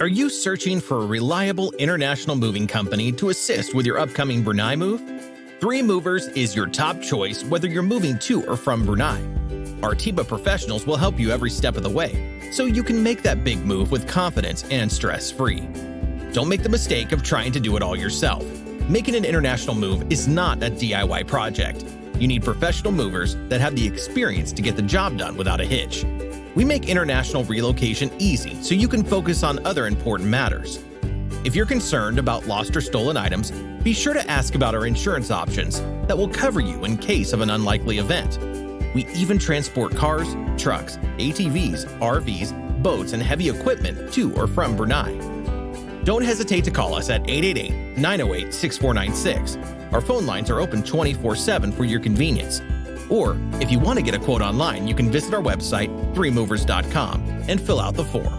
Are you searching for a reliable international moving company to assist with your upcoming Brunei move? Three Movers is your top choice whether you're moving to or from Brunei. Our team of professionals will help you every step of the way, so you can make that big move with confidence and stress-free. Don't make the mistake of trying to do it all yourself. Making an international move is not a DIY project. You need professional movers that have the experience to get the job done without a hitch. We make international relocation easy so you can focus on other important matters. If you're concerned about lost or stolen items, be sure to ask about our insurance options that will cover you in case of an unlikely event. We even transport cars, trucks, ATVs, RVs, boats, and heavy equipment to or from Brunei. Don't hesitate to call us at 888-908-6496. Our phone lines are open 24/7 for your convenience. Or, if you want to get a quote online, you can visit our website, threemovers.com, and fill out the form.